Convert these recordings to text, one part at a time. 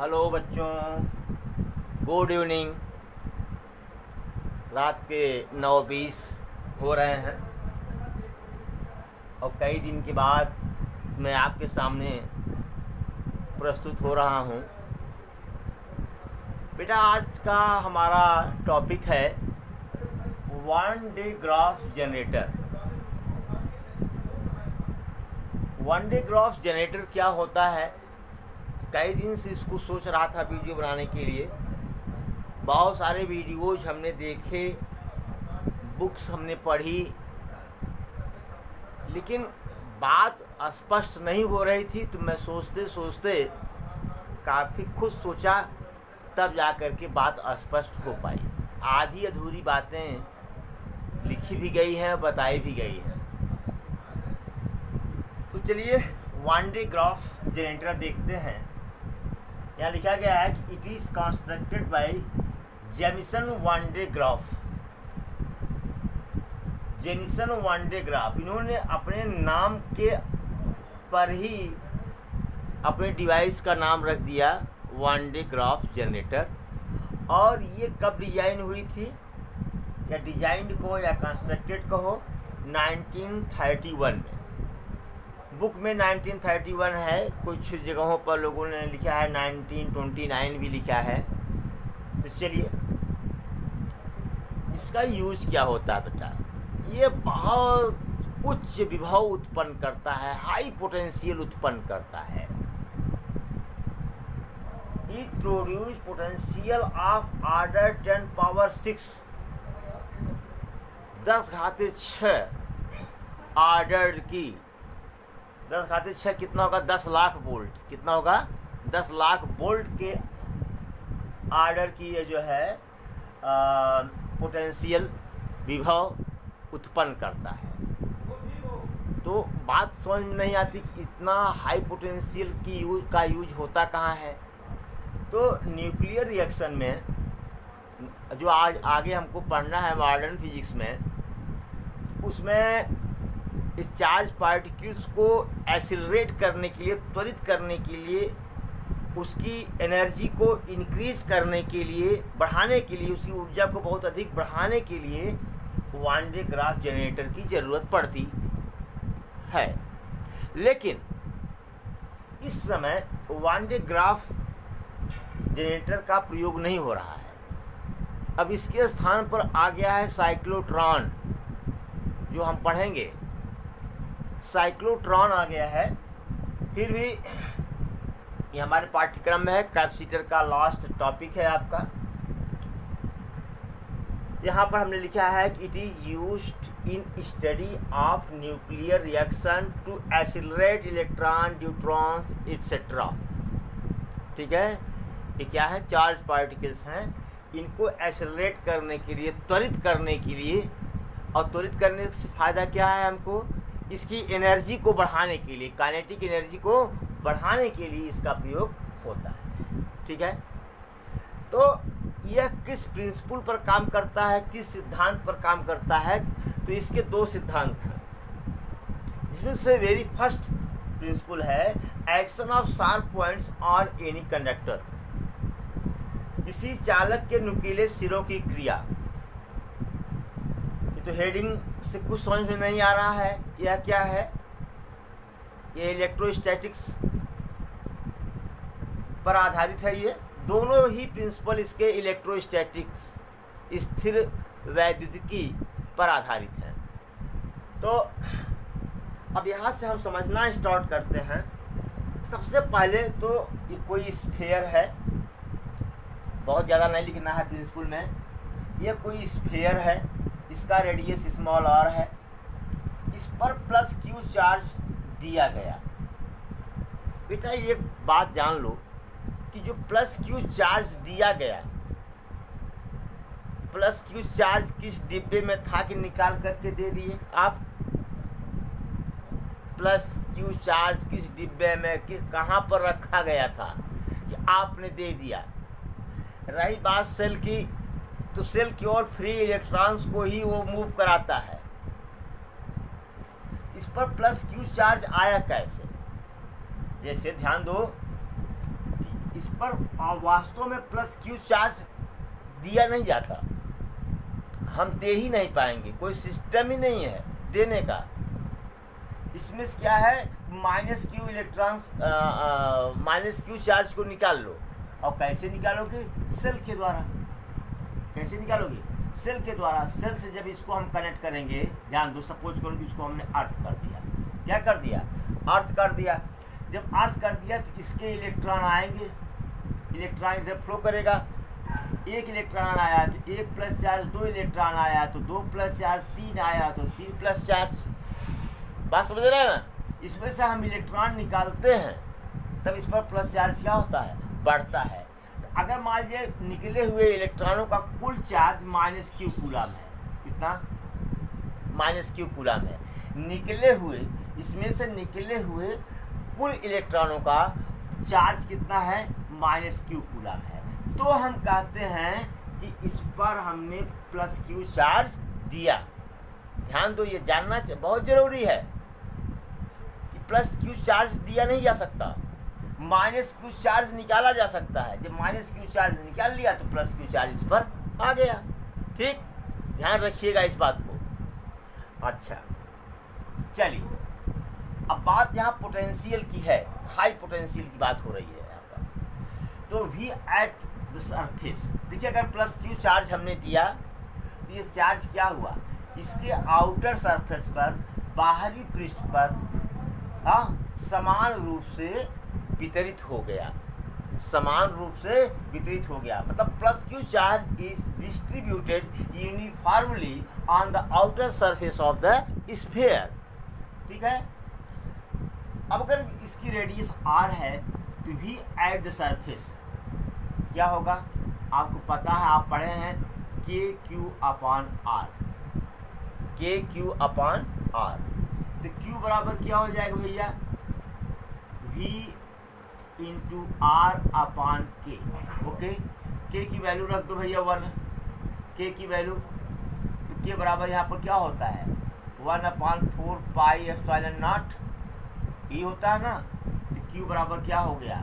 Hello बच्चों, good evening. रात के 9:20 हो रहे हैं और कई दिन के बाद मैं आपके सामने प्रस्तुत हो रहा हूँ। बेटा, आज का हमारा टॉपिक है one day graph generator. One day graph generator क्या होता है? कई दिन से इसको सोच रहा था वीडियो बनाने के लिए। बहुत सारे वीडियोज हमने देखे, बुक्स हमने पढ़ी, लेकिन बात स्पष्ट नहीं हो रही थी। तो मैं सोचते सोचते काफ़ी खुद सोचा, तब जा कर के बात स्पष्ट हो पाई। आधी अधूरी बातें लिखी भी गई हैं, बताई भी गई हैं। तो चलिए वन डे ग्राफ जनरेटर देखते हैं। यहाँ लिखा गया है कि it is constructed by Jameson one day graph. Jameson one day graph, इन्होंने अपने नाम के पर ही अपने डिवाइस का नाम रख दिया वन डे ग्राफ जनरेटर। और ये कब डिजाइन हुई थी, या डिजाइंड को या कंस्ट्रक्टेड कहो, 1931 में। बुक में 1931 है, कुछ जगहों पर लोगों ने लिखा है 1929 भी लिखा है। तो चलिए, इसका यूज क्या होता है बेटा? ये बहुत उच्च विभव उत्पन्न करता है, हाई पोटेंशियल उत्पन्न करता है। It produce potential of order 10 power 6, 10⁻6 order की। 10⁻6 कितना होगा? 10 लाख वोल्ट। कितना होगा? 10 लाख वोल्ट के ऑर्डर की ये जो है पोटेंशियल विभव उत्पन्न करता है। तो बात समझ में नहीं आती कि इतना हाई पोटेंशियल का यूज होता कहाँ है। तो न्यूक्लियर रिएक्शन में जो आज आगे हमको पढ़ना है मॉडर्न फिजिक्स में, उसमें इस चार्ज पार्टिकल्स को एक्सीलरेट करने के लिए, त्वरित करने के लिए, उसकी एनर्जी को इंक्रीज करने के लिए, बढ़ाने के लिए, उसकी ऊर्जा को बहुत अधिक बढ़ाने के लिए वन डे ग्राफ जनरेटर की ज़रूरत पड़ती है। लेकिन इस समय वन डे ग्राफ जनरेटर का प्रयोग नहीं हो रहा है। अब इसके स्थान पर आ गया है साइक्लोट्रॉन, जो हम पढ़ेंगे। साइक्लोट्रॉन आ गया है। फिर भी ये हमारे पाठ्यक्रम में है, कैपेसिटर का लास्ट टॉपिक है आपका। यहाँ पर हमने लिखा है कि it is used in study of nuclear reaction to accelerate electron, neutrons etcetera. ठीक है, ये क्या है? चार्ज पार्टिकल्स हैं। इनको एक्सीलरेट करने के लिए, त्वरित करने के लिए, और त्वरित करने से फ़ायदा क्या है हमको? इसकी एनर्जी को बढ़ाने के लिए, काइनेटिक एनर्जी को बढ़ाने के लिए इसका प्रयोग होता है। ठीक है, तो यह किस प्रिंसिपल पर काम करता है, किस सिद्धांत पर काम करता है? तो इसके दो सिद्धांत हैं, जिसमें से वेरी फर्स्ट प्रिंसिपल है action of sharp points on any conductor. किसी चालक के नुकीले सिरों की क्रिया। तो हेडिंग से कुछ समझ में नहीं आ रहा है, यह क्या है? ये इलेक्ट्रोस्टैटिक्स पर आधारित है। ये दोनों ही प्रिंसिपल इसके इलेक्ट्रोस्टैटिक्स, स्थिर वैद्युतिकी पर आधारित है। तो अब यहाँ से हम समझना स्टार्ट करते हैं। सबसे पहले तो ये कोई स्फीयर है, बहुत ज़्यादा नहीं लिखना है प्रिंसिपल में। यह कोई स्फीयर है, इसका रेडियस स्मॉल r है, इस पर प्लस q चार्ज दिया गया। बेटा, ये बात जान लो कि जो प्लस q चार्ज दिया गया, प्लस q चार्ज किस डिब्बे में था कि निकाल करके दे दिए आप? प्लस q चार्ज किस डिब्बे में, कहाँ पर रखा गया था कि आपने दे दिया? रही बात सेल की, तो सेल की ओर फ्री इलेक्ट्रॉन्स को ही वो मूव कराता है। इस पर प्लस क्यू चार्ज आया कैसे? जैसे ध्यान दो कि इस पर वास्तव में प्लस क्यू चार्ज दिया नहीं जाता, हम दे ही नहीं पाएंगे, कोई सिस्टम ही नहीं है देने का। इसमें क्या है, minus Q electrons minus Q charge को निकाल लो। और कैसे निकालोगे? सेल के द्वारा। कैसे निकालोगे? सेल के द्वारा। सेल से जब इसको हम कनेक्ट करेंगे, ध्यान दो, सपोज करो कि इसको हमने अर्थ कर दिया। क्या कर दिया? अर्थ कर दिया। जब अर्थ कर दिया तो इसके इलेक्ट्रॉन आएंगे, इलेक्ट्रॉन इधर फ्लो करेगा। एक इलेक्ट्रॉन आया तो एक प्लस चार्ज, दो इलेक्ट्रॉन आया तो दो प्लस चार्ज, तीन आया तो तीन प्लस चार्ज। बात समझ रहे हैं ना? इसमें से हम इलेक्ट्रॉन निकालते हैं, तब इस पर प्लस चार्ज क्या होता है? बढ़ता है। तो अगर मान लीजिए निकले हुए इलेक्ट्रॉनों का कुल चार्ज माइनस क्यू कूलम है, कितना? माइनस क्यू कूलम है। निकले हुए, इसमें से निकले हुए कुल इलेक्ट्रॉनों का चार्ज कितना है? माइनस क्यू कूलम है। तो हम कहते हैं कि इस पर हमने प्लस क्यू चार्ज दिया। ध्यान दो, ये जानना बहुत जरूरी है कि प्लस क्यू चार्ज दिया नहीं जा सकता, माइनस क्यू चार्ज निकाला जा सकता है। जब माइनस क्यू चार्ज निकाल लिया तो प्लस क्यू चार्ज इस पर आ गया। ठीक, ध्यान रखिएगा इस बात को। अच्छा, चलिए अब बात यहाँ पोटेंशियल की है, हाई पोटेंशियल की बात हो रही है यहाँ पर। तो वी एट द सरफेस, देखिए अगर प्लस क्यू चार्ज हमने दिया तो ये चार्ज क्या हुआ? इसके आउटर सरफेस पर, बाहरी पृष्ठ पर समान रूप से वितरित हो गया। समान रूप से वितरित हो गया, मतलब plus Q charge is distributed uniformly on the outer surface of the sphere. ठीक है। अब अगर इसकी रेडियस r है तो v एट द सरफेस क्या होगा? आपको पता है, आप पढ़े हैं, के क्यू अपान आर। के क्यू अपान आर। तो q बराबर क्या हो जाएगा भैया? v इंटू आर अपान के। ओके, के की वैल्यू रख दो भैया 1, के की वैल्यू। तो के बराबर यहाँ पर क्या होता है? 1/4 पाई एप्सिलॉन नॉट, ये होता है ना। तो क्यू बराबर क्या हो गया?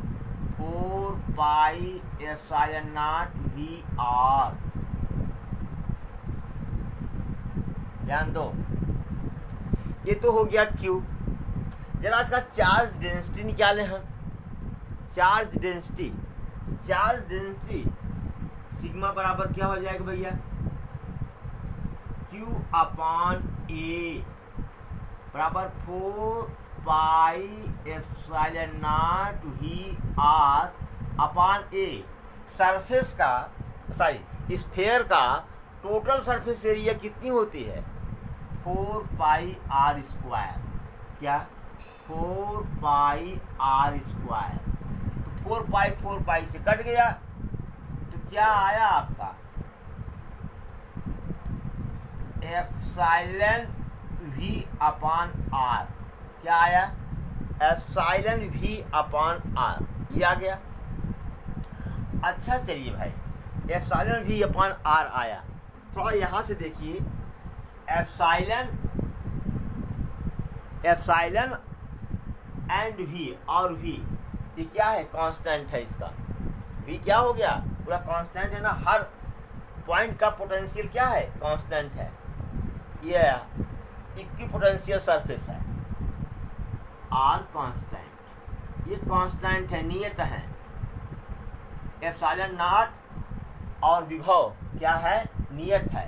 4 pi epsilon naught V R. ध्यान दो, ये तो हो गया क्यू। जरा इसका चार्ज डेंसिटी निकालें हम। Charge density, charge density sigma बराबर क्या हो जाएगा भैया? क्यू अपान ए बराबर 4 pi epsilon naught V R upon A. Surface का, सॉरी, स्फीयर का टोटल सरफेस एरिया कितनी होती है? 4 पाई आर स्क्वायर। क्या? 4 पाई आर स्क्वायर। तो 4 पाई से कट गया, तो क्या आया आपका? Epsilon V upon R. क्या आया? एप्सिलॉन वी अपान आर, ये आ गया। अच्छा चलिए भाई, एप्सिलॉन वी अपान आर आया। थोड़ा यहाँ से देखिए, एप्सिलॉन एंड वी, और वी ये क्या है? कांस्टेंट है इसका। वी क्या हो गया? पूरा कांस्टेंट है ना, हर पॉइंट का पोटेंशियल क्या है? कांस्टेंट है। ये इक्विपोटेंशियल सरफेस है, आर कांस्टेंट, ये कांस्टेंट है, नियत है। एप्सिलॉन नॉट और विभव क्या है? नियत है।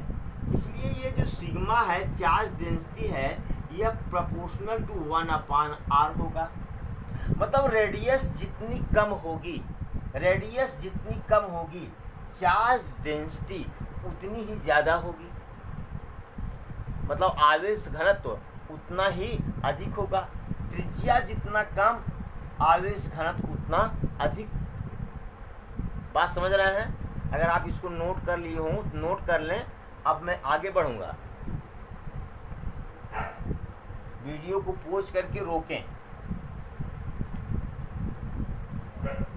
इसलिए ये जो सिग्मा है, चार्ज डेंसिटी है, यह प्रोपोर्शनल टू 1/r होगा। मतलब रेडियस जितनी कम होगी, रेडियस जितनी कम होगी, चार्ज डेंसिटी उतनी ही ज़्यादा होगी। मतलब आवेश घनत्व उतना ही अधिक होगा। त्रिज्या जितना कम, आवेश घनत्व उतना अधिक। बात समझ रहे हैं? अगर आप इसको नोट कर लिए हों, नोट कर लें। अब मैं आगे बढ़ूंगा, वीडियो को पॉज करके रोकें।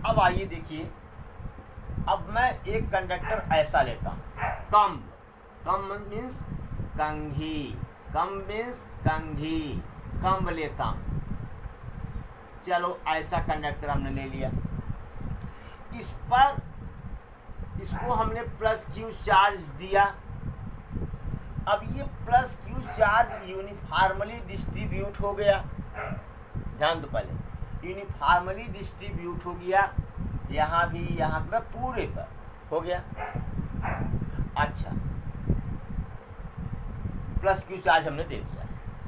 अब आइए देखिए, अब मैं एक कंडक्टर ऐसा लेता हूँ, कम मीन्स कंघी, कम मीन्स कंघी, कम लेता हूँ। चलो ऐसा कंडक्टर हमने ले लिया। इस पर इसको हमने प्लस क्यू चार्ज दिया। अब ये plus Q charge uniformly distribute हो गया। ध्यान दो, पहले यूनिफॉर्मली डिस्ट्रीब्यूट हो गया, यहाँ भी, यहाँ पर, पूरे पर हो गया। अच्छा, प्लस क्यू चार्ज हमने दे दिया।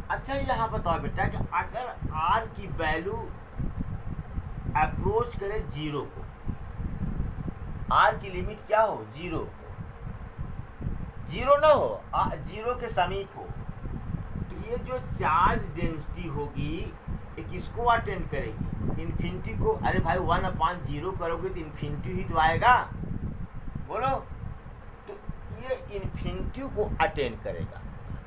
अच्छा, यहाँ बताओ बेटा कि अगर आर की वैल्यू अप्रोच करे जीरो को, आर की लिमिट क्या हो, जीरो, जीरो ना हो, जीरो के समीप हो, तो ये जो चार्ज डेंसिटी होगी ये किसको अटेंड करेगी, इन्फिनिटी को। अरे भाई 1/0 करोगे तो इन्फिनिटी ही तो आएगा, बोलो। तो ये इन्फिनिटी को अटेंड करेगा।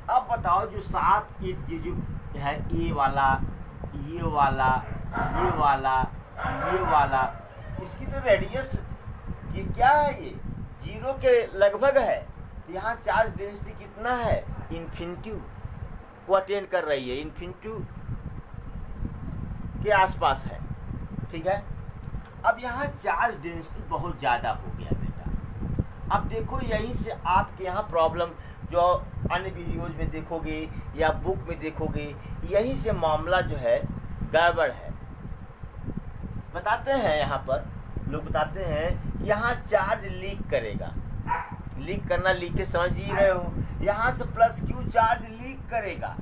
अब बताओ जो 7 8 जो है, ये वाला, ये वाला, ये वाला, ये वाला, इसकी तो रेडियस ये क्या है, ये 0 के लगभग है। तो यहाँ चार्ज डेंसिटी कितना है, इन्फिनिटी को अटेंड कर रही है, इन्फिनिटी के आसपास है। ठीक है, अब यहाँ चार्ज डेंसिटी बहुत ज़्यादा हो गया बेटा। अब देखो, यहीं से आपके यहाँ प्रॉब्लम जो अन्य वीडियोज में देखोगे या बुक में देखोगे, यहीं से मामला जो है गड़बड़ है। बताते हैं, यहाँ पर लोग बताते हैं कि यहाँ चार्ज लीक करेगा। लीक करना, लीक के समझ ही रहे हो, यहाँ से प्लस क्यू चार्ज लीक करेगा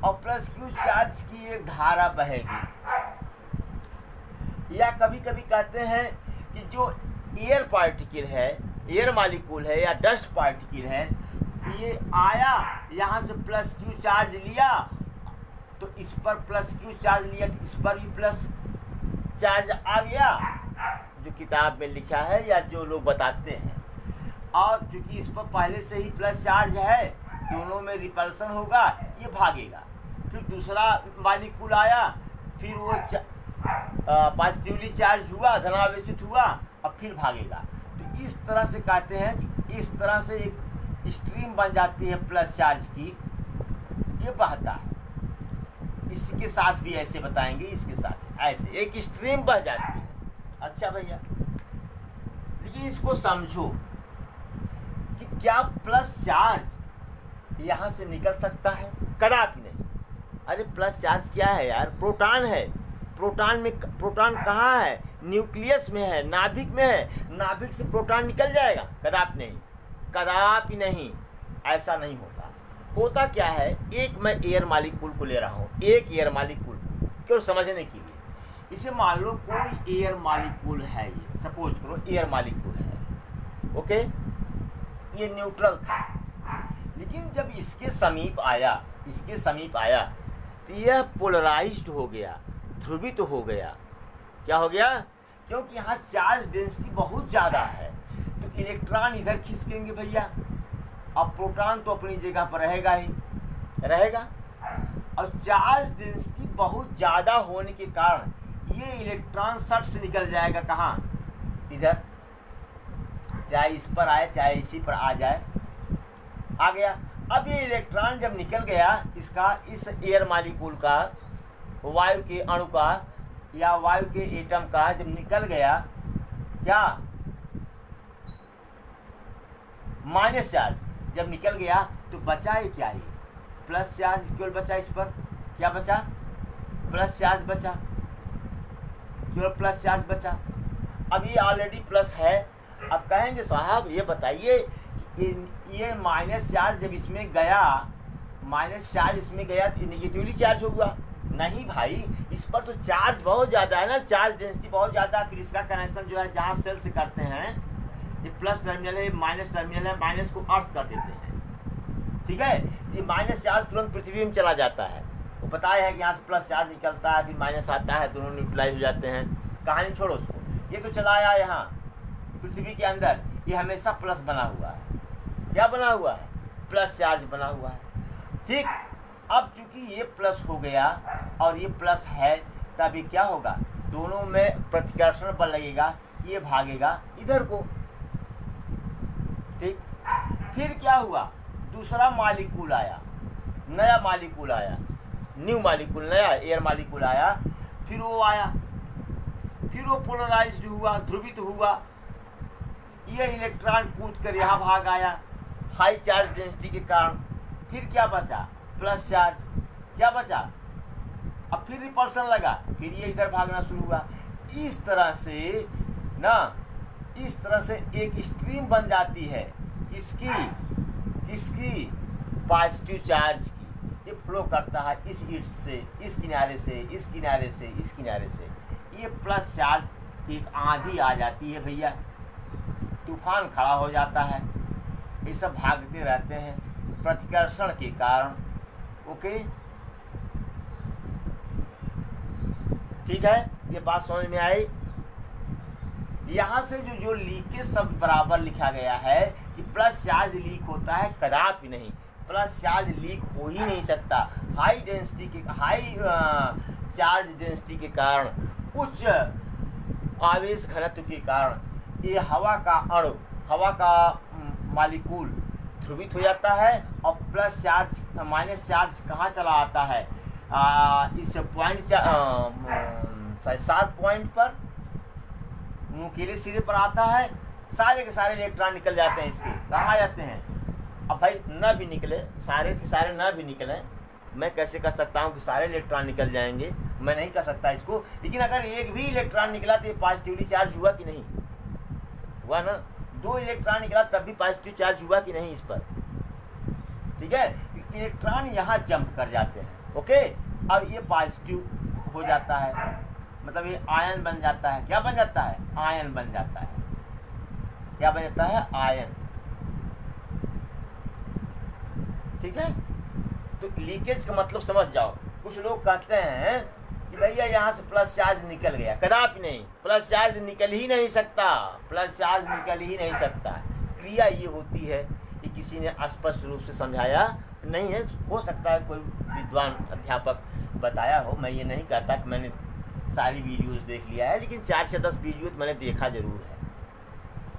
और प्लस क्यू चार्ज की एक धारा बहेगी। या कभी कभी कहते हैं कि जो एयर पार्टिकल है, एयर मॉलिक्यूल है या डस्ट पार्टिकल है, ये आया, यहाँ से प्लस क्यू चार्ज लिया, तो इस पर प्लस क्यू चार्ज लिया तो इस पर भी प्लस चार्ज आ गया, जो किताब में लिखा है या जो लोग बताते हैं। और क्योंकि इस पर पहले से ही प्लस चार्ज है, दोनों में रिपल्सन होगा, ये भागेगा। फिर दूसरा मॉलिक्यूल आया, फिर वो पॉजिटिवली चार्ज हुआ, धनावेशित हुआ, अब फिर भागेगा। तो इस तरह से कहते हैं कि इस तरह से एक स्ट्रीम बन जाती है प्लस चार्ज की, ये बहता है। इसके साथ भी ऐसे बताएंगे, इसके साथ ऐसे एक स्ट्रीम बह जाती है। अच्छा भैया, लेकिन इसको समझो कि क्या प्लस चार्ज यहाँ से निकल सकता है, कदापि नहीं। अरे प्लस चार्ज क्या है यार, प्रोटॉन है। प्रोटॉन में, प्रोटॉन कहाँ है, न्यूक्लियस में है, नाभिक में है। नाभिक से प्रोटॉन निकल जाएगा, कदापि नहीं, कदापि नहीं, ऐसा नहीं होता। होता क्या है, एक मैं एयर मॉलिक्यूल को ले रहा हूँ, एक एयर मॉलिक्यूल, क्यों समझने के लिए। इसे मान लो कोई एयर मॉलिक्यूल है, ये सपोज करो एयर मॉलिक्यूल है, ओके, ये न्यूट्रल था। लेकिन जब इसके समीप आया, इसके समीप आया, तो यह पोलराइज्ड हो गया, ध्रुवित तो हो गया। क्या हो गया, क्योंकि यहाँ चार्ज डेंसिटी बहुत ज़्यादा है, तो इलेक्ट्रॉन इधर खिसकेंगे भैया, अब प्रोटॉन तो अपनी जगह पर रहेगा ही रहेगा। और चार्ज डेंसिटी बहुत ज़्यादा होने के कारण ये इलेक्ट्रॉन सट से निकल जाएगा, कहाँ, इधर, चाहे इस पर आए चाहे इसी पर आ जाए, आ गया। अब ये इलेक्ट्रॉन जब निकल गया, इसका, इस एयर मॉलिक्यूल का, वायु के अणु का या वायु के एटम का जब निकल गया, क्या, माइनस चार्ज जब निकल गया, तो बचा है क्या, ये प्लस चार्ज केवल बचा। इस पर क्या बचा, प्लस चार्ज बचा, केवल प्लस चार्ज बचा। अब ये ऑलरेडी प्लस है। अब कहेंगे साहब ये बताइए, ये माइनस चार्ज जब इसमें गया, माइनस चार्ज इसमें गया तो नेगेटिवली चार्ज होगा। नहीं भाई, इस पर तो चार्ज बहुत ज़्यादा है ना, चार्ज डेंसिटी बहुत ज़्यादा। फिर इसका कनेक्शन जो है जहाँ सेल से करते हैं, ये प्लस टर्मिनल है, माइनस टर्मिनल है, माइनस को अर्थ कर देते हैं, ठीक है। ये माइनस चार्ज तुरंत पृथ्वी में चला जाता है, वो पता है कि यहाँ से प्लस चार्ज निकलता है, फिर माइनस आता है, दोनों न्यूट्रलाइज हो जाते हैं। कहानी छोड़ो उसको, ये तो चला आया यहाँ पृथ्वी के अंदर, ये हमेशा प्लस बना हुआ है। क्या बना हुआ है, प्लस चार्ज बना हुआ है, ठीक। अब चूंकि ये प्लस हो गया और ये प्लस है, तभी क्या होगा, दोनों में प्रतिकर्षण बल लगेगा, ये भागेगा इधर को, ठीक। फिर क्या हुआ, दूसरा मॉलिक्यूल आया, नया मॉलिक्यूल आया, न्यू मॉलिक्यूल, नया एयर मॉलिक्यूल आया, फिर वो आया, फिर वो पोलराइज्ड हुआ, ध्रुवित हुआ, ये इलेक्ट्रॉन कूद कर यहाँ भाग आया हाई चार्ज डेंसिटी के कारण। फिर क्या बचा? Plus charge. क्या बचा? अब फिर रिपल्सन लगा, फिर ये इधर भागना शुरू हुआ। इस तरह से ना, इस तरह से एक स्ट्रीम बन जाती है किसकी पॉजिटिव चार्ज की। ये फ्लो करता है इस ईट से, इस किनारे से, इस किनारे से, इस किनारे से। ये प्लस चार्ज की एक आंधी आ जाती है भैया, तूफान खड़ा हो जाता है, ये सब भागते रहते हैं प्रतिकर्षण के कारण। ओके, ठीक है, ये बात समझ में आई। यहाँ से जो लीकेज शब्द बराबर लिखा गया है कि प्लस चार्ज लीक होता है, कदापि नहीं, प्लस चार्ज लीक हो ही नहीं सकता। हाई चार्ज डेंसिटी के कारण, उच्च आवेश घनत्व के कारण ये हवा का अणु, हवा का मालिक्यूल ध्रुवित हो जाता है और प्लस चार्ज माइनस चार्ज कहाँ चला आता है? इस पॉइंट 7 पॉइंट पर नुकीले सिरे पर आता है। सारे के सारे इलेक्ट्रॉन निकल जाते हैं इसके, कहाँ आ जाते हैं? अब भाई न भी निकले, सारे के सारे न भी निकले, मैं कैसे कर सकता हूँ कि सारे इलेक्ट्रॉन निकल जाएंगे? मैं नहीं कर सकता इसको। लेकिन अगर एक भी इलेक्ट्रॉन निकला तो ये पॉजिटिवली चार्ज हुआ कि नहीं हुआ ना? 2 इलेक्ट्रॉन निकला तब भी पॉजिटिव चार्ज हुआ कि नहीं इस पर? ठीक है, तो इलेक्ट्रॉन यहाँ जंप कर जाते हैं। ओके, अब ये पॉजिटिव हो जाता है, मतलब ये आयन बन जाता है। क्या बन जाता है? आयन बन जाता है। क्या बन जाता है? आयन। ठीक है, तो लीकेज का मतलब समझ जाओ। कुछ लोग कहते हैं कि भैया यहाँ से प्लस चार्ज निकल गया, कदापि नहीं, प्लस चार्ज निकल ही नहीं सकता, प्लस चार्ज निकल ही नहीं सकता। क्रिया ये होती है कि किसी ने स्पष्ट रूप से समझाया नहीं है, हो सकता है कोई विद्वान अध्यापक बताया हो, मैं ये नहीं कहता कि मैंने सारी वीडियोस देख लिया है, लेकिन 4 से 10 वीडियो मैंने देखा जरूर है।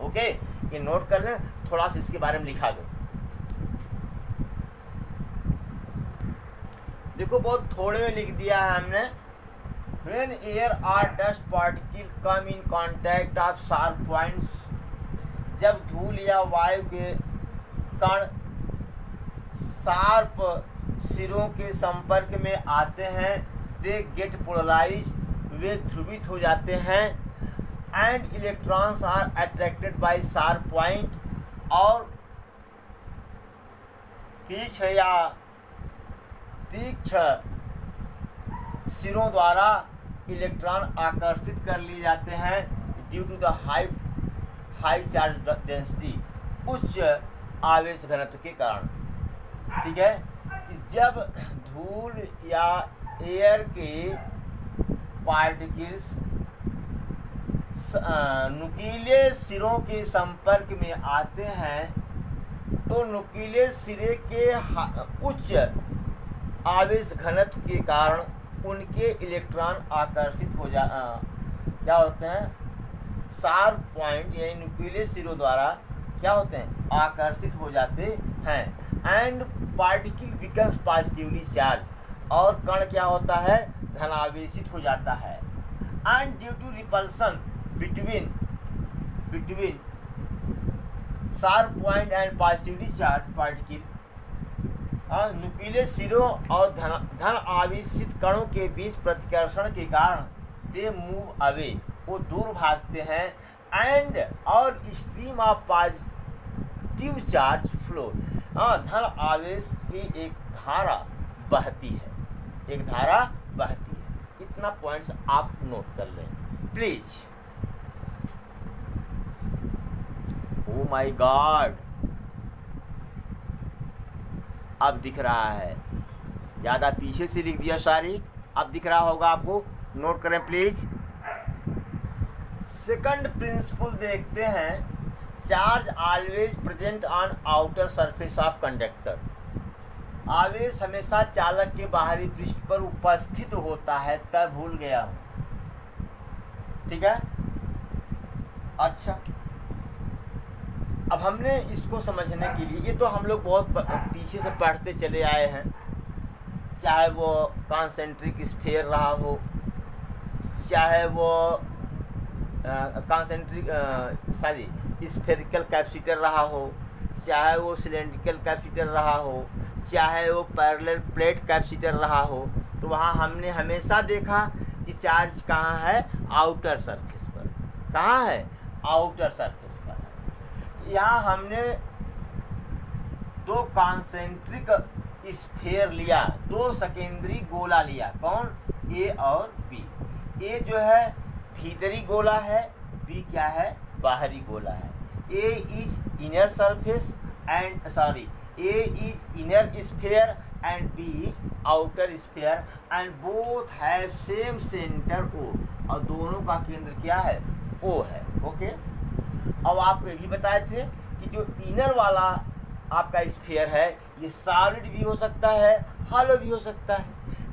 ओके, ये नोट कर लें, थोड़ा सा इसके बारे में लिखा दो। देखो बहुत थोड़े में लिख दिया है हमने। When air or dust particle come in contact of sharp points, जब धूल या वायु के कण शार्प सिरों के संपर्क में आते हैं, दे गेट पोलराइज्ड, वे ध्रुवित हो जाते हैं, and electrons are attracted by sharp point, और तीक्ष्ण सिरों द्वारा इलेक्ट्रॉन आकर्षित कर लिए जाते हैं due to the high charge density, उच्च आवेश घनत्व के कारण। ठीक है, कि जब धूल या एयर के पार्टिकल्स नुकीले सिरों के संपर्क में आते हैं, तो नुकीले सिरे के उच्च आवेश घनत्व के कारण उनके इलेक्ट्रॉन आकर्षित हो क्या होते हैं? शार्प पॉइंट यानी नुकीले सिरों द्वारा क्या होते हैं? आकर्षित हो जाते हैं, and particle becomes positively charge, और कण क्या होता है? धनावेशित हो जाता है, and due to repulsion between sharp point and positively charge particle, नुकीले सिरों और धन आवेशित कणों के बीच प्रतिकर्षण के कारण दे मूव अवे, वो दूर भागते हैं, एंड और stream of positive charge flow, धन आवेश की एक धारा बहती है, एक धारा बहती है। इतना पॉइंट्स आप नोट कर लें प्लीज। ओ माय गॉड, अब दिख रहा है, ज़्यादा पीछे से लिख दिया सारी, अब दिख रहा होगा आपको, नोट करें प्लीज। सेकंड प्रिंसिपल देखते हैं, charge always present on outer surface of conductor, आवेश हमेशा चालक के बाहरी पृष्ठ पर उपस्थित होता है। तब भूल गया हूँ, ठीक है। अच्छा, अब हमने इसको समझने के लिए, ये तो हम लोग बहुत पीछे से पढ़ते चले आए हैं, चाहे वो कॉन्सेंट्रिक स्फीयर रहा हो, चाहे वो कॉन्सेंट्रिक स्फेरिकल कैपेसिटर रहा हो, चाहे वो सिलेंड्रिकल कैपेसिटर रहा हो, चाहे वो पैरेलल प्लेट कैपेसिटर रहा हो, तो वहाँ हमने हमेशा देखा कि चार्ज कहाँ है, आउटर सरफेस पर। कहाँ है, आउटर सरफेस पर। यहाँ हमने दो कॉन्सेंट्रिक स्फीयर लिया, दो सेकेंडरी गोला लिया। कौन, ए और बी। ए जो है भीतरी गोला है, बी क्या है, बाहरी गोला है। A is inner surface and A is inner sphere and B is outer sphere and both have same centre O, और दोनों का केंद्र क्या है, ओ है। ओके, अब आपको ये भी बताए थे कि जो इनर वाला आपका स्फीयर है ये सॉलिड भी हो सकता है, हालो भी हो सकता है,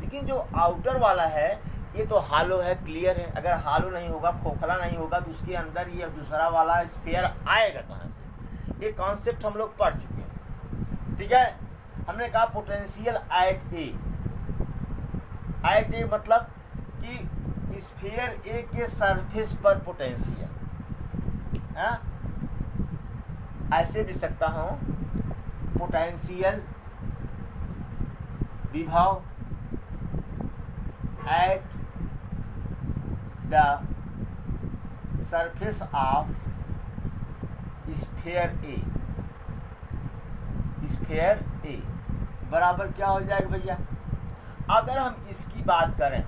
लेकिन जो आउटर वाला है ये तो हालो है, क्लियर है। अगर हालो नहीं होगा, खोखला नहीं होगा, तो उसके अंदर ये दूसरा वाला स्फीयर आएगा कहाँ से। ये कॉन्सेप्ट हम लोग पढ़ चुके हैं, ठीक है। हमने कहा पोटेंशियल एट ए, मतलब कि स्फीयर ए के सरफेस पर पोटेंशियल, ऐसे भी सकता हूँ, पोटेंशियल विभव at the surface of sphere A बराबर क्या हो जाएगा भैया। अगर हम इसकी बात करें,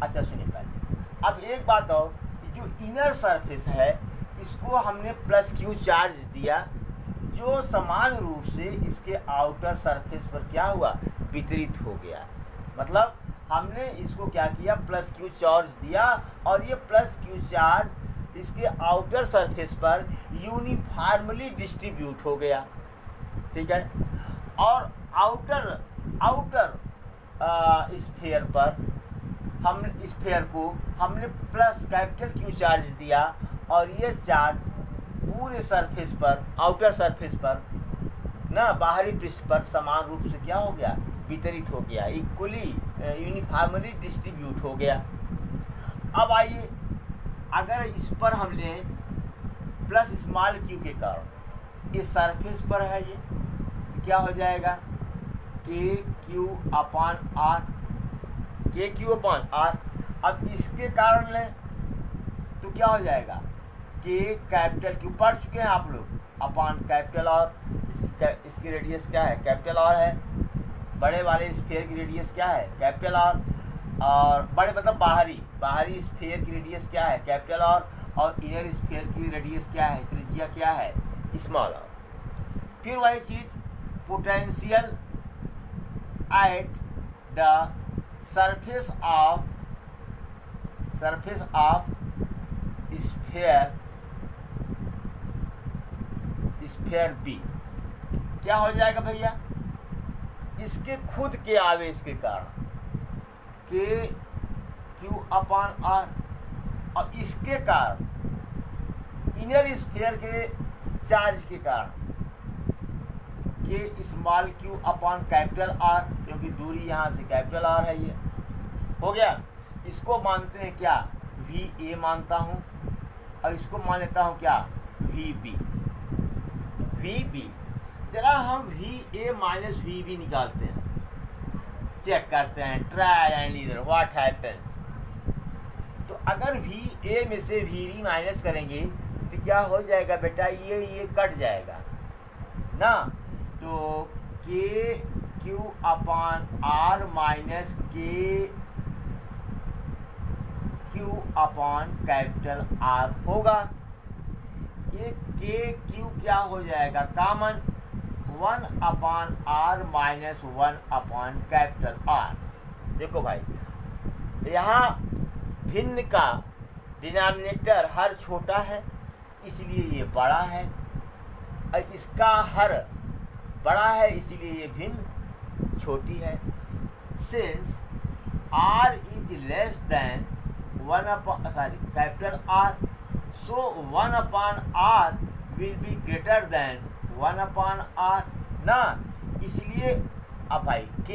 अच्छा सुनिए पहले, अब एक बात और, जो इनर सरफेस है इसको हमने प्लस क्यू चार्ज दिया, जो समान रूप से इसके आउटर सरफेस पर क्या हुआ, वितरित हो गया। मतलब हमने इसको क्या किया, प्लस क्यू चार्ज दिया, और ये प्लस क्यू चार्ज इसके आउटर सरफेस पर यूनिफॉर्मली डिस्ट्रीब्यूट हो गया, ठीक है। और आउटर स्फीयर पर हमने प्लस कैपिटल क्यू चार्ज दिया, और ये चार्ज पूरे सरफेस पर, आउटर सरफेस पर ना, बाहरी पृष्ठ पर समान रूप से क्या हो गया, वितरित हो गया, इक्वली यूनिफॉर्मली डिस्ट्रीब्यूट हो गया। अब आइए, अगर इस पर हमने प्लस स्मॉल क्यू के कारण इस सरफेस पर है ये, तो क्या हो जाएगा, के क्यू अपान आर। अब इसके कारण लें तो क्या हो जाएगा, के कैपिटल क्यू पढ़ चुके हैं आप लोग, अपान कैपिटल आर। इसकी रेडियस क्या है, कैपिटल आर है। बड़े वाले स्फीयर की रेडियस क्या है, कैपिटल आर, और बड़े मतलब बाहरी स्फीयर की रेडियस क्या है, कैपिटल आर, और इनर स्फीयर की रेडियस क्या है, त्रिज्या क्या है, स्मॉल आर। फिर वही चीज, potential at the surface of sphere B, क्या हो जाएगा भैया, इसके खुद के आवेश के कारण के क्यू अपान आर, और इसके कारण इनर स्फीयर के चार्ज के कारण के small Q upon capital are, क्योंकि दूरी यहाँ से कैपिटल आर है, ये हो गया। इसको मानते हैं क्या, वी ए मानता हूँ, और इसको मान लेता हूँ क्या, वी बी। जरा हम V A minus V B निकालते हैं, चेक करते हैं, trial and error, what happens. तो अगर वी ए में से वी बी माइनस करेंगे तो क्या हो जाएगा बेटा, ये कट जाएगा ना, तो K Q upon R minus K Q upon capital R होगा। ये के क्यू क्या हो जाएगा, common, 1 upon R minus 1 upon capital R. देखो भाई, यहाँ भिन्न का डिनोमिनेटर हर छोटा है, इसलिए ये बड़ा है, और इसका हर बड़ा है, इसलिए ये भिन्न छोटी है। Since r is less than capital R, so 1 upon R will be greater than 1 upon R ना, इसलिए अब भाई K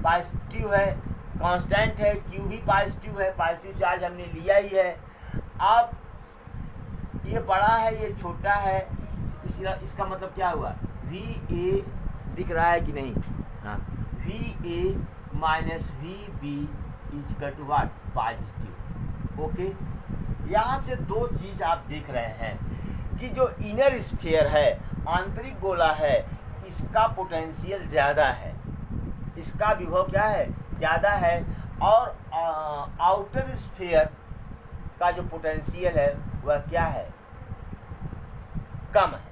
पॉजिटिव है, कांस्टेंट है, Q भी पॉजिटिव है, पॉजिटिव चार्ज हमने लिया ही है, अब ये बड़ा है, ये छोटा है, इसका मतलब क्या हुआ, वी ए दिख रहा है कि नहीं, हाँ, V A minus V B is equal to what, positive. Okay, यहाँ से दो चीज़ आप देख रहे हैं कि जो इनर स्फीयर है, आंतरिक गोला है, इसका पोटेंशियल ज़्यादा है, इसका विभव क्या है, ज़्यादा है, और आउटर स्फीयर का जो पोटेंशियल है वह क्या है, कम है।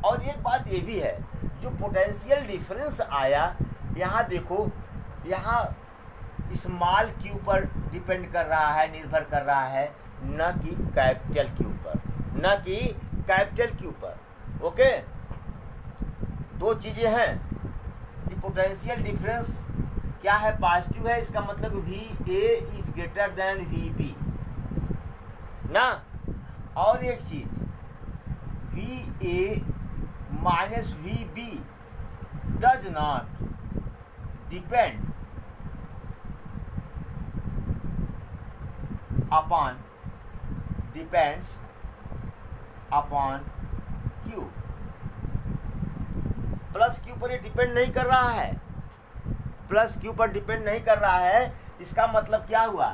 और एक बात ये भी है, जो पोटेंशियल डिफरेंस आया, यहाँ देखो, यहाँ स्मॉल क्यू पर डिपेंड कर रहा है, निर्भर कर रहा है, न कि कैपिटल क्यू पर, न कि कैपिटल क्यू पर। ओके, दो चीज़ें हैं कि पोटेंशियल डिफरेंस क्या है, पॉजिटिव है, इसका मतलब V A is greater than V B ना। और एक चीज़, V A minus V B does not depend upon, depends upon Q, plus Q पर ये डिपेंड नहीं कर रहा है, प्लस क्यू पर डिपेंड नहीं कर रहा है। इसका मतलब क्या हुआ,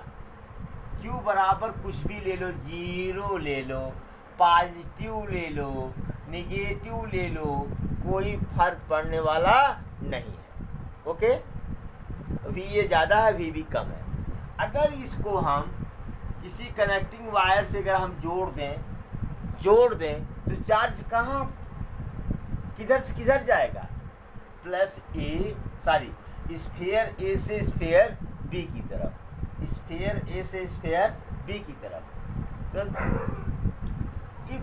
क्यू बराबर कुछ भी ले लो, जीरो ले लो, पॉजिटिव ले लो, निगेटिव ले लो, कोई फर्क पड़ने वाला नहीं है। ओके, वी ए ज़्यादा है, वी बी कम है। अगर इसको हम किसी कनेक्टिंग वायर से अगर हम जोड़ दें तो चार्ज कहाँ, किधर से किधर जाएगा, प्लस ए, सॉरी, स्फीयर ए से स्फीयर बी की तरफ, स्फीयर ए से स्फीयर बी की तरफ। तो इफ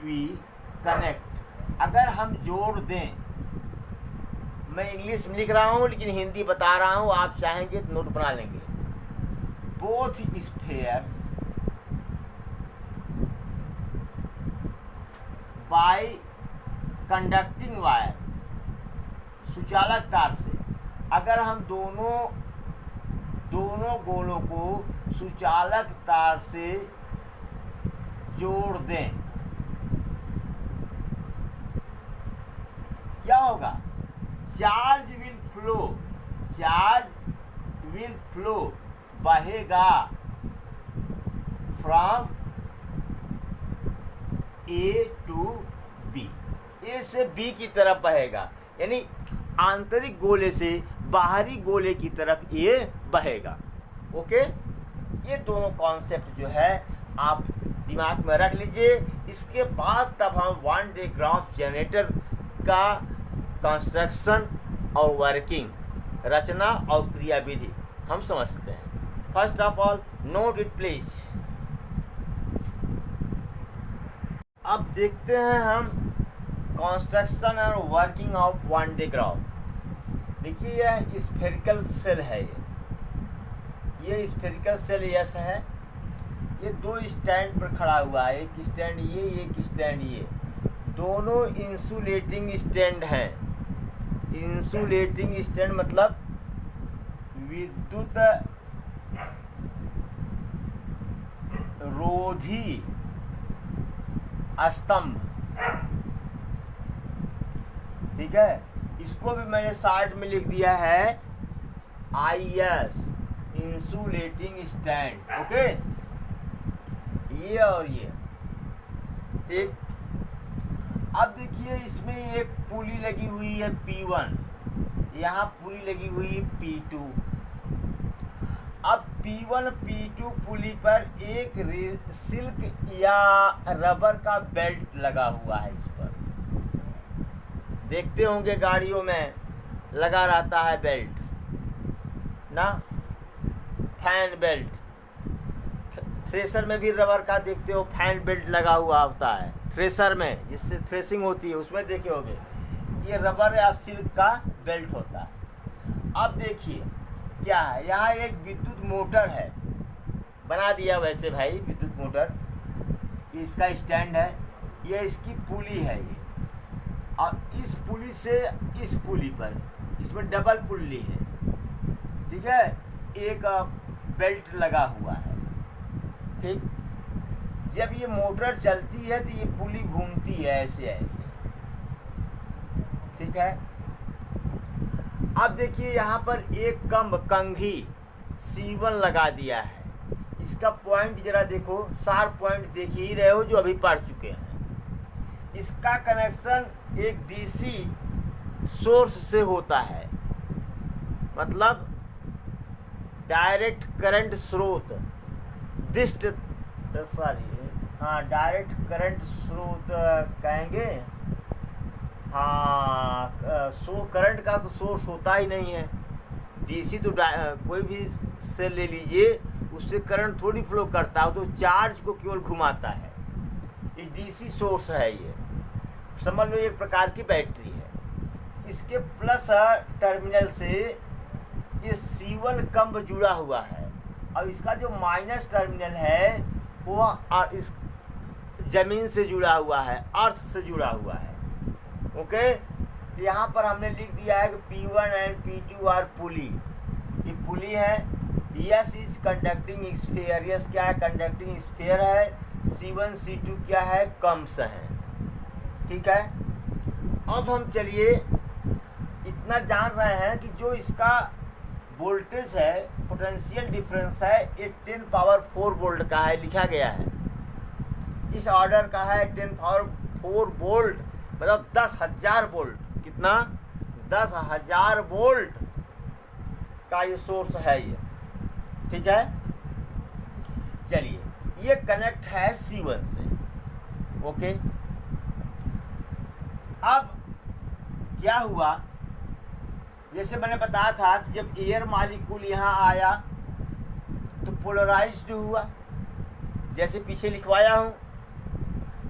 वी कनेक्ट, अगर हम जोड़ दें, मैं इंग्लिश में लिख रहा हूँ लेकिन हिंदी बता रहा हूँ, आप चाहेंगे तो नोट बना लेंगे। Both spheres bye conducting wire, सुचालक तार से, अगर हम दोनों गोलों को सुचालक तार से जोड़ दें, क्या होगा, चार्ज विल फ्लो, बहेगा फ्रॉम ए टू बी, ए से बी की तरफ बहेगा, यानी आंतरिक गोले से बाहरी गोले की तरफ ये बहेगा। ओके, ये दोनों कॉन्सेप्ट जो है आप दिमाग में रख लीजिए। इसके बाद तब हम वन डे ग्राफ जनरेटर का कंस्ट्रक्शन और वर्किंग, रचना और क्रियाविधि हम समझते हैं। First of all note it please. अब देखते हैं हम कंस्ट्रक्शन और working of one day graph. देखिए, यह स्फेरिकल सेल है, ये स्फेरिकल सेल यस है, ये दो स्टैंड पर खड़ा हुआ है, एक स्टैंड ये, एक स्टैंड ये, दोनों इंसुलेटिंग स्टैंड हैं। इंसुलेटिंग स्टैंड मतलब विद्युत रोधी स्तंभ, ठीक है। इसको भी मैंने साइड में लिख दिया है IS, इंसुलेटिंग स्टैंड। ओके, ये और ये, ठीक। अब देखिए, इसमें एक पुली लगी हुई है P1, यहाँ पुली लगी हुई है P2। अब P1 P2 पुली पर एक सिल्क या रबर का बेल्ट लगा हुआ है। इस पर देखते होंगे गाड़ियों में लगा रहता है बेल्ट ना, फैन बेल्ट। थ्रेसर में भी रबर का देखते हो फैन बेल्ट लगा हुआ होता है थ्रेसर में, जिससे थ्रेसिंग होती है, उसमें देखे होंगे ये रबर या सिल्क का बेल्ट होता है। अब देखिए क्या है, यहाँ एक विद्युत मोटर है, बना दिया वैसे भाई विद्युत मोटर, इसका स्टैंड है, ये इसकी पुली है ये, और इस पुली से इस पुली पर, इसमें डबल पुली है, ठीक है। एक बेल्ट लगा हुआ है। ठीक, जब ये मोटर चलती है तो ये पुली घूमती है ऐसे ऐसे। ठीक है, अब देखिए यहाँ पर एक कंघी C1 लगा दिया है। इसका पॉइंट जरा देखो, शार्प पॉइंट देख ही रहे हो जो अभी पढ़ चुके हैं। इसका कनेक्शन एक DC सोर्स से होता है, मतलब डायरेक्ट करंट स्रोत, डायरेक्ट करंट स्रोत कहेंगे। हाँ, करंट का तो सोर्स होता ही नहीं है। DC तो कोई भी से ले लीजिए, उससे करंट थोड़ी फ्लो करता है, तो चार्ज को केवल घुमाता है। ये DC सोर्स है, ये समझ लो एक प्रकार की बैटरी है। इसके प्लस टर्मिनल से ये C1 कम जुड़ा हुआ है, और इसका जो माइनस टर्मिनल है वो इस जमीन से जुड़ा हुआ है, अर्थ से जुड़ा हुआ है। ओके, तो यहाँ पर हमने लिख दिया है कि P1 एंड P2 आर पुली। ये पुली है। Yes is conducting sphere, yes क्या है, कंडक्टिंग स्फीयर है। C1 C2 क्या है, कम्स है। ठीक है, अब हम चलिए इतना जान रहे हैं कि जो इसका वोल्टेज है, पोटेंशियल डिफरेंस है, ये 10 पावर 4 वोल्ट का है, लिखा गया है। इस ऑर्डर का है 10 पावर 4 वोल्ट, मतलब 10,000 वोल्ट। कितना, 10,000 वोल्ट का ये सोर्स है ये। ठीक है, चलिए ये कनेक्ट है C1 से। ओके, अब क्या हुआ, जैसे मैंने बताया था कि जब एयर मॉलिक्यूल यहाँ आया तो पोलराइज्ड हुआ, जैसे पीछे लिखवाया हूँ।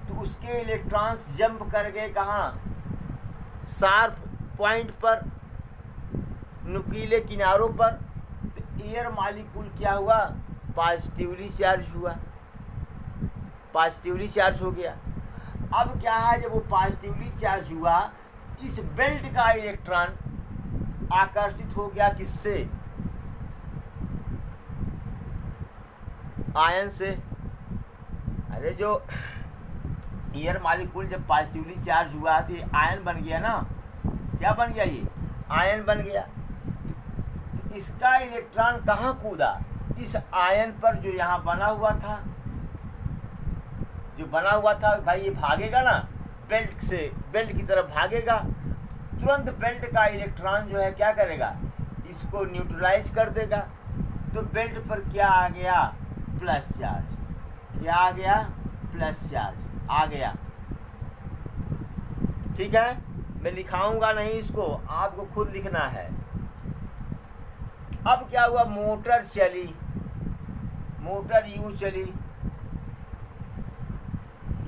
तो उसके इलेक्ट्रॉन्स जंप कर गए कहाँ, शार्प पॉइंट पर, नुकीले किनारों पर। तो एयर मॉलिक्यूल क्या हुआ, पॉजिटिवली चार्ज हुआ, पॉजिटिवली चार्ज हो गया। अब क्या है, जब वो पॉजिटिवली चार्ज हुआ, इस बेल्ट का इलेक्ट्रॉन आकर्षित हो गया किससे, आयन से। अरे जो एयर मॉलिक्यूल जब पॉजिटिवली चार्ज हुआ तो ये आयन बन गया ना, क्या बन गया, ये आयन बन गया। तो इसका इलेक्ट्रॉन कहाँ कूदा, इस आयन पर जो यहाँ बना हुआ था, जो बना हुआ था। भाई ये भागेगा ना बेल्ट से, बेल्ट की तरफ भागेगा, तुरंत बेल्ट का इलेक्ट्रॉन जो है क्या करेगा, इसको न्यूट्रलाइज कर देगा। तो बेल्ट पर क्या आ गया, प्लस चार्ज। क्या आ गया, प्लस चार्ज आ गया। ठीक है, मैं लिखाऊंगा नहीं इसको, आपको खुद लिखना है। अब क्या हुआ, मोटर चली, मोटर यूं चली,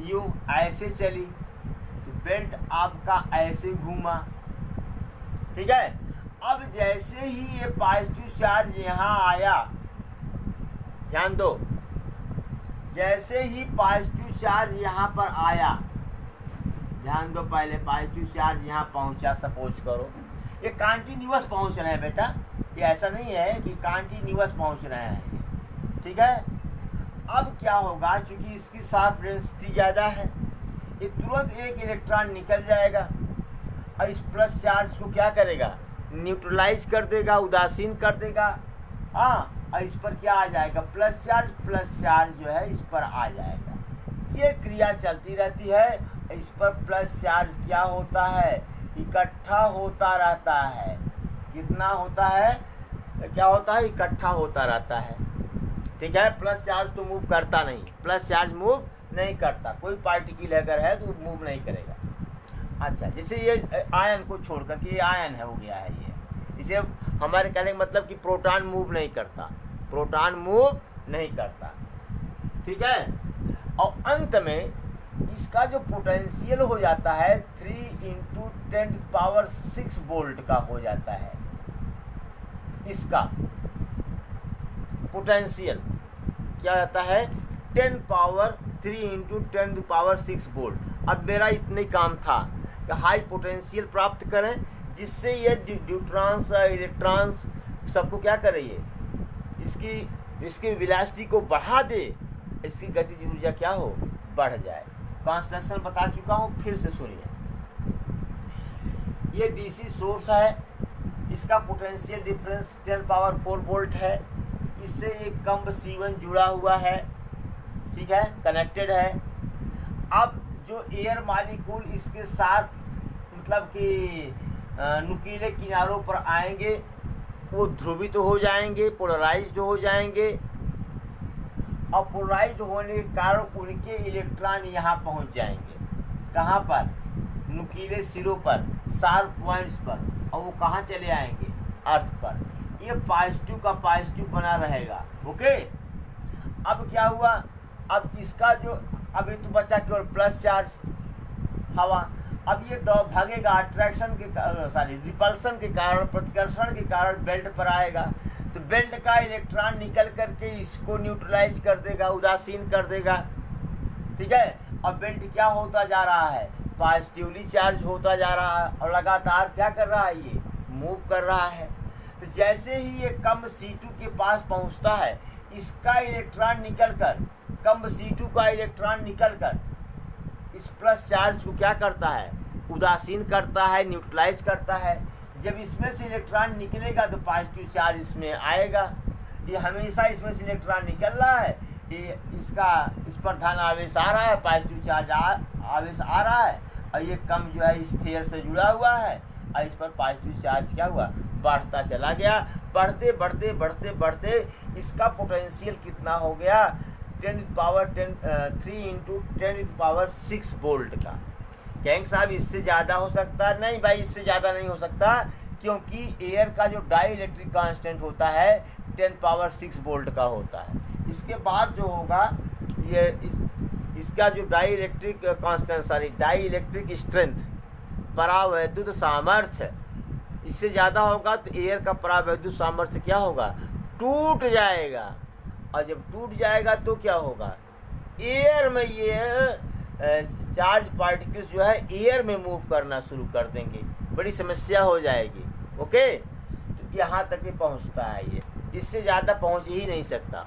यूं ऐसे चली, तो बेल्ट आपका ऐसे घूमा। ठीक है, अब जैसे ही ये पॉजिटिव चार्ज यहाँ आया, ध्यान दो, जैसे ही पॉजिटिव चार्ज यहाँ पर आया, ध्यान दो, पहले पॉजिटिव चार्ज यहाँ पहुँचा, सपोज करो ये कंटिन्यूअस पहुँच रहे हैं बेटा, ये ऐसा नहीं है कि कंटिन्यूअस पहुँच रहे हैं। ठीक है, अब क्या होगा, क्योंकि इसकी शार्प डेंसिटी ज़्यादा है, ये तुरंत एक इलेक्ट्रॉन निकल जाएगा और इस प्लस चार्ज को क्या करेगा, न्यूट्रलाइज कर देगा, उदासीन कर देगा। हाँ, और इस पर क्या आ जाएगा, प्लस चार्ज जो है इस पर आ जाएगा। ये क्रिया चलती रहती है। इस पर प्लस चार्ज क्या होता है, इकट्ठा होता रहता है। कितना होता है, क्या होता है, इकट्ठा होता रहता है। ठीक है, प्लस चार्ज तो मूव करता नहीं, प्लस चार्ज मूव नहीं करता, कोई पार्टिकल अगर है तो मूव नहीं करेगा। अच्छा, जैसे ये आयन को छोड़कर के ये आयन है, हो गया है ये, इसे हमारे कहने का मतलब कि प्रोटॉन मूव नहीं करता, प्रोटॉन मूव नहीं करता। ठीक है, और अंत में इसका जो पोटेंशियल हो जाता है 3 × 10⁶ वोल्ट का हो जाता है। इसका पोटेंशियल क्या होता है, 10 पावर 3 × 10⁶ वोल्ट। अब मेरा इतने काम था कि हाई पोटेंशियल प्राप्त करें, जिससे ये न्यूट्रॉन्स इलेक्ट्रॉन्स सबको क्या करे, ये इसकी इसके वेलोसिटी को बढ़ा दे, इसकी गतिज ऊर्जा क्या हो, बढ़ जाए। कंस्ट्रक्शन बता चुका हूँ, फिर से सुनिए। ये डीसी सोर्स है, इसका पोटेंशियल डिफरेंस 10 पावर 4 वोल्ट है। इससे एक कम्ब C1 जुड़ा हुआ है, ठीक है, कनेक्टेड है। अब जो एयर मालिक्यूल इसके साथ मतलब कि नुकीले किनारों पर आएंगे, वो ध्रुवित हो जाएंगे, पोलराइज्ड हो जाएंगे, और पोलराइज्ड होने के कारण उनके इलेक्ट्रॉन यहाँ पहुँच जाएंगे। कहाँ पर, नुकीले सिरों पर, शार्प पॉइंट्स पर, और वो कहाँ चले आएंगे, अर्थ पर। ये पॉजिटिव का पॉजिटिव बना रहेगा। ओके, अब क्या हुआ, अब इसका जो अभी तो बचा केवल प्लस चार्ज हवा। अब ये दो भागेगा अट्रैक्शन के रिपल्सन के कारण, प्रतिकर्षण के कारण बेल्ट पर आएगा, तो बेल्ट का इलेक्ट्रॉन निकल करके इसको न्यूट्रलाइज कर देगा, उदासीन कर देगा, ठीक है। और बेल्ट क्या होता जा रहा है, पॉजिटिवली चार्ज होता जा रहा है, और लगातार क्या कर रहा है, ये मूव कर रहा है। तो जैसे ही ये कम C2 के पास पहुंचता है, इसका इलेक्ट्रॉन निकलकर, कम C2 का इलेक्ट्रॉन निकलकर इस प्लस चार्ज को क्या करता है, उदासीन करता है, न्यूट्रलाइज करता है। जब इसमें से इलेक्ट्रॉन निकलेगा तो पॉजिटिव चार्ज इसमें आएगा। ये हमेशा इसमें से इलेक्ट्रॉन निकल रहा है, ये इसका इस पर धन आवेश आ रहा है, पॉजिटिव चार्ज आवेश आ रहा है, और ये कम जो है इस फेयर से जुड़ा हुआ है, और इस पर पॉजिटिव चार्ज क्या हुआ, बढ़ता चला गया। बढ़ते बढ़ते बढ़ते बढ़ते इसका पोटेंशियल कितना हो गया, 3 इंटू 10⁻6 वोल्ट का। कहेंगे साहब इससे ज़्यादा हो सकता है, नहीं भाई इससे ज़्यादा नहीं हो सकता, क्योंकि एयर का जो डाई इलेक्ट्रिक कांस्टेंट होता है 10⁻6 वोल्ट का होता है। इसके बाद जो होगा ये इसका जो dielectric constant dielectric strength, परावैद्युत सामर्थ्य, इससे ज़्यादा होगा तो एयर का परावैद्युत सामर्थ्य क्या होगा, टूट जाएगा। और जब टूट जाएगा तो क्या होगा, एयर में ये चार्ज पार्टिकल्स जो है एयर में मूव करना शुरू कर देंगे, बड़ी समस्या हो जाएगी। ओके, तो यहाँ तक ही पहुँचता है ये, इससे ज़्यादा पहुँच ही नहीं सकता,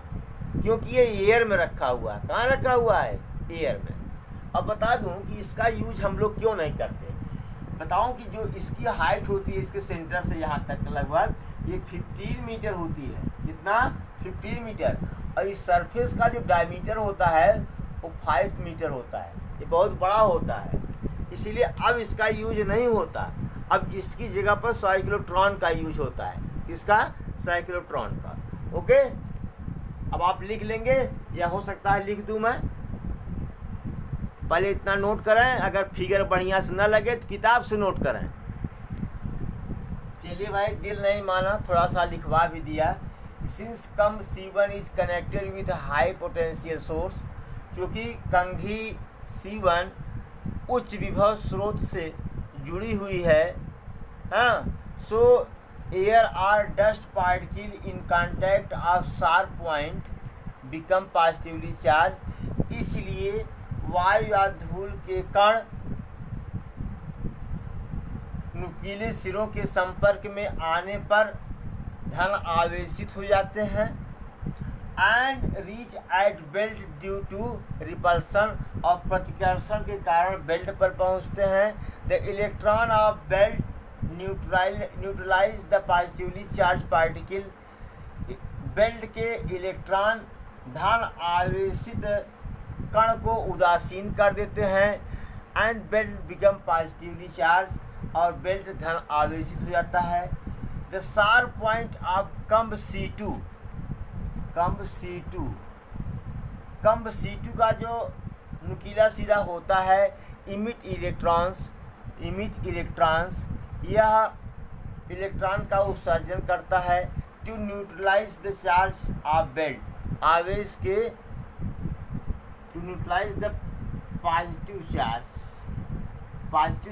क्योंकि ये एयर में रखा हुआ है। कहाँ रखा हुआ है, एयर में। अब बता दूँ कि इसका यूज हम लोग क्यों नहीं करते। बताऊँ कि जो इसकी हाइट होती है इसके सेंटर से यहाँ तक लगभग ये 15 मीटर होती है। कितना, 15 मीटर। और इस सरफेस का जो डायमीटर होता है वो 5 मीटर होता है, ये बहुत बड़ा होता है। इसीलिए अब इसका यूज नहीं होता, अब इसकी जगह पर साइक्लोट्रॉन का यूज होता है। किसका, साइक्लोट्रॉन का। ओके, अब आप लिख लेंगे, या हो सकता है लिख दूं मैं, पहले इतना नोट करें, अगर फिगर बढ़िया से न लगे तो किताब से नोट करें। चलिए भाई, दिल नहीं माना, थोड़ा सा लिखवा भी दिया। Since come C1 is connected with high potential source, क्योंकि कंघी C1 उच्च विभव स्रोत से जुड़ी हुई है, हाँ, so air or dust particle in contact of sharp point become positively charge. इसलिए वायु या धूल के कण नुकीले सिरों के संपर्क में आने पर धन आवेशित हो जाते हैं, and reach at belt due to repulsion, और प्रतिकर्षण के कारण बेल्ट पर पहुंचते हैं। The electron of belt neutralize the positively charge particle. Belt के इलेक्ट्रॉन धन आवेशित कण को उदासीन कर देते हैं, and belt become positively charge, और बेल्ट धन आवेशित हो जाता है। The sharp point of comb C2, comb C2 का जो नुकीला सिरा होता है इमिट इलेक्ट्रॉन्स, यह इलेक्ट्रॉन का उत्सर्जन करता है to neutralize the charge of belt, आवेश के, to neutralize the positive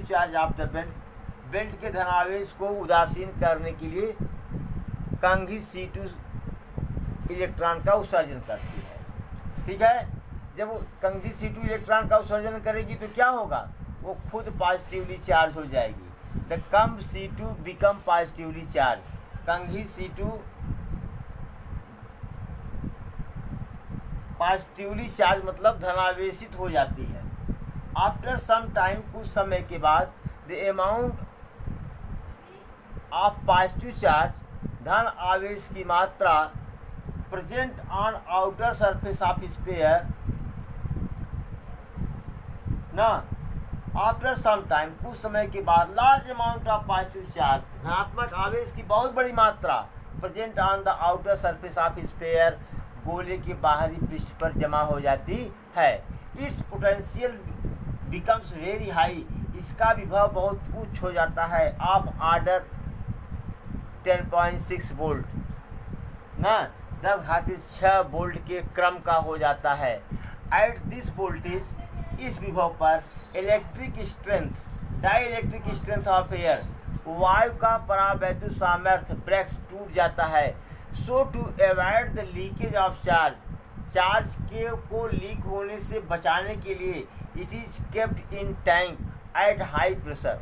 charge of the belt के धनावेश को उदासीन करने के लिए कंघी C2 इलेक्ट्रॉन का उत्सर्जन करती है। ठीक है, जब वो कंघी C2 इलेक्ट्रॉन का उत्सर्जन करेगी तो क्या होगा, वो खुद पॉजिटिवली चार्ज हो जाएगी। The comb C2 become positively charge, कंघी C2 पॉजिटिवली चार्ज मतलब धनावेशित हो जाती है। आफ्टर सम टाइम कुछ समय के बाद the amount of positive charge धन आवेश की मात्रा present on outer surface of sphere ना आफ्टर सम टाइम कुछ समय के बाद large amount of positive charge धनात्मक आवेश की बहुत बड़ी मात्रा present on the outer surface of sphere गोले के बाहरी पृष्ठ पर जमा हो जाती है। It's potential becomes very high, इसका विभव बहुत उच्च हो जाता है। ऑफ ऑर्डर 10.6 वोल्ट ना 10⁻6 वोल्ट के क्रम का हो जाता है। एट दिस वोल्टेज इस विभव पर electric strength dielectric strength of air वायु का परावैद्युत सामर्थ्य ब्रेक्स टूट जाता है। So to avoid the leakage of charge के को लीक होने से बचाने के लिए it is kept in tank at high pressure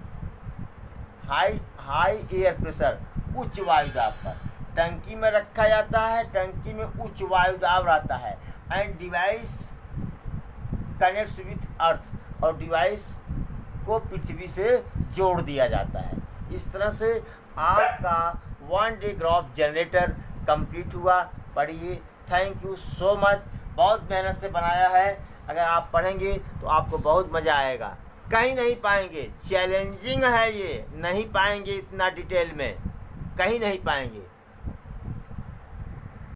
high air pressure उच्च वायु दाब पर टंकी में रखा जाता है। टंकी में उच्च वायु दाब रहता है। एंड डिवाइस कनेक्ट्स विथ अर्थ और डिवाइस को पृथ्वी से जोड़ दिया जाता है। इस तरह से आपका 1 डे ग्राफ जनरेटर कंप्लीट हुआ। पढ़िए। Thank you so much. बहुत मेहनत से बनाया है। अगर आप पढ़ेंगे तो आपको बहुत मज़ा आएगा। कहीं नहीं पाएंगे, चैलेंजिंग है ये, नहीं पाएंगे इतना डिटेल में, कहीं नहीं पाएंगे।